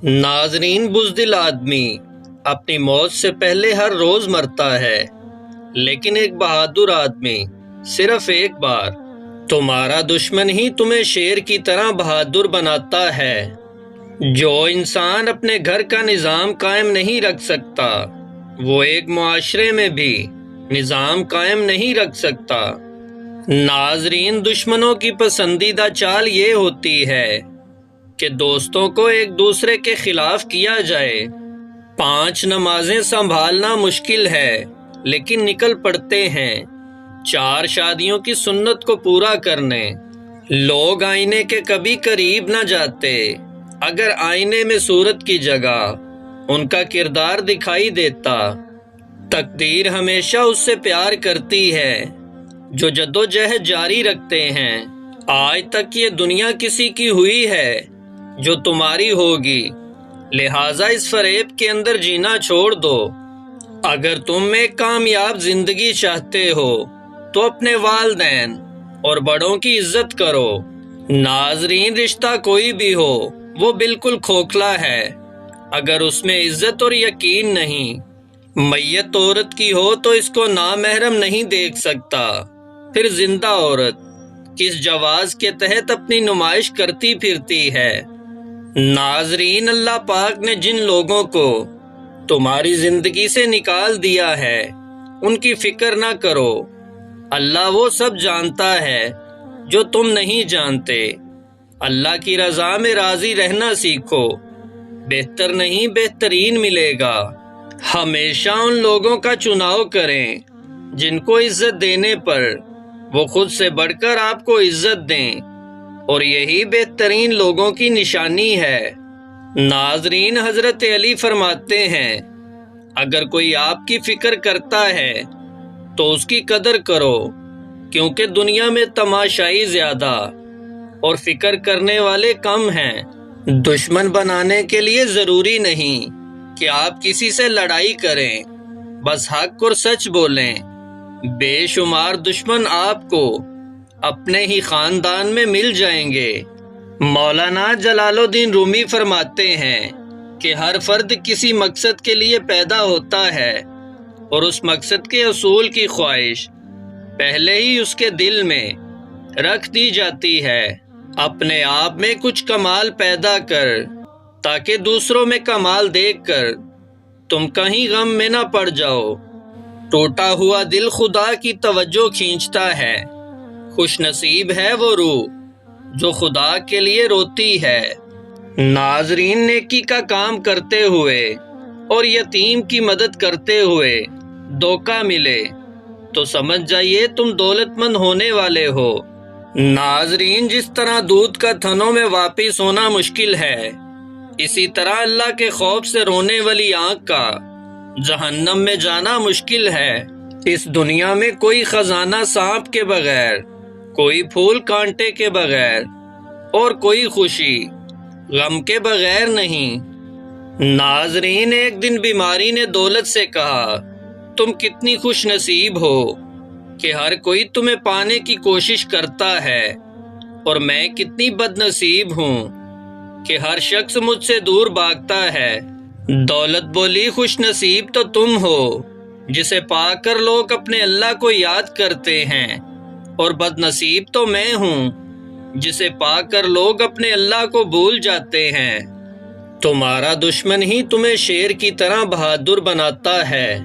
ناظرین، بزدل آدمی اپنی موت سے پہلے ہر روز مرتا ہے، لیکن ایک بہادر آدمی صرف ایک بار۔ تمہارا دشمن ہی تمہیں شیر کی طرح بہادر بناتا ہے۔ جو انسان اپنے گھر کا نظام قائم نہیں رکھ سکتا، وہ ایک معاشرے میں بھی نظام قائم نہیں رکھ سکتا۔ ناظرین، دشمنوں کی پسندیدہ چال یہ ہوتی ہے کہ دوستوں کو ایک دوسرے کے خلاف کیا جائے۔ 5 نمازیں سنبھالنا مشکل ہے، لیکن نکل پڑتے ہیں 4 شادیوں کی سنت کو پورا کرنے۔ لوگ آئینے کے کبھی قریب نہ جاتے، اگر آئینے میں صورت کی جگہ ان کا کردار دکھائی دیتا۔ تقدیر ہمیشہ اس سے پیار کرتی ہے جو جدوجہد جاری رکھتے ہیں۔ آج تک یہ دنیا کسی کی ہوئی ہے جو تمہاری ہوگی، لہٰذا اس فریب کے اندر جینا چھوڑ دو۔ اگر تم ایک کامیاب زندگی چاہتے ہو تو اپنے والدین اور بڑوں کی عزت کرو۔ ناظرین، رشتہ کوئی بھی ہو وہ بالکل کھوکھلا ہے اگر اس میں عزت اور یقین نہیں۔ میت عورت کی ہو تو اس کو نامحرم نہیں دیکھ سکتا، پھر زندہ عورت کس جواز کے تحت اپنی نمائش کرتی پھرتی ہے۔ ناظرین، اللہ پاک نے جن لوگوں کو تمہاری زندگی سے نکال دیا ہے ان کی فکر نہ کرو، اللہ وہ سب جانتا ہے جو تم نہیں جانتے۔ اللہ کی رضا میں راضی رہنا سیکھو، بہتر نہیں بہترین ملے گا۔ ہمیشہ ان لوگوں کا چناؤ کریں جن کو عزت دینے پر وہ خود سے بڑھ کر آپ کو عزت دیں، اور یہی بہترین لوگوں کی نشانی ہے۔ ناظرین، حضرت علی فرماتے ہیں، اگر کوئی آپ کی فکر کرتا ہے تو اس کی قدر کرو، کیونکہ دنیا میں تماشائی زیادہ اور فکر کرنے والے کم ہیں۔ دشمن بنانے کے لیے ضروری نہیں کہ آپ کسی سے لڑائی کریں، بس حق اور سچ بولیں۔ بے شمار دشمن آپ کو اپنے ہی خاندان میں مل جائیں گے۔ مولانا جلال الدین رومی فرماتے ہیں کہ ہر فرد کسی مقصد کے لیے پیدا ہوتا ہے، اور اس مقصد کے حصول کی خواہش پہلے ہی اس کے دل میں رکھ دی جاتی ہے۔ اپنے آپ میں کچھ کمال پیدا کر، تاکہ دوسروں میں کمال دیکھ کر تم کہیں غم میں نہ پڑ جاؤ۔ ٹوٹا ہوا دل خدا کی توجہ کھینچتا ہے، خوش نصیب ہے وہ روح جو خدا کے لیے روتی ہے۔ ناظرین، نیکی کا کام کرتے ہوئے اور یتیم کی مدد کرتے ہوئے دھوکہ ملے تو سمجھ جائیے تم دولت مند ہونے والے ہو۔ ناظرین، جس طرح دودھ کا تھنوں میں واپس ہونا مشکل ہے، اسی طرح اللہ کے خوف سے رونے والی آنکھ کا جہنم میں جانا مشکل ہے۔ اس دنیا میں کوئی خزانہ سانپ کے بغیر، کوئی پھول کانٹے کے بغیر، اور کوئی خوشی غم کے بغیر نہیں۔ ناظرین، ایک دن بیماری نے دولت سے کہا، تم کتنی خوش نصیب ہو کہ ہر کوئی تمہیں پانے کی کوشش کرتا ہے، اور میں کتنی بد نصیب ہوں کہ ہر شخص مجھ سے دور بھاگتا ہے۔ دولت بولی، خوش نصیب تو تم ہو جسے پا کر لوگ اپنے اللہ کو یاد کرتے ہیں، اور بد نصیب تو میں ہوں جسے پا کر لوگ اپنے اللہ کو بھول جاتے ہیں۔ تمہارا دشمن ہی تمہیں شیر کی طرح بہادر بناتا ہے۔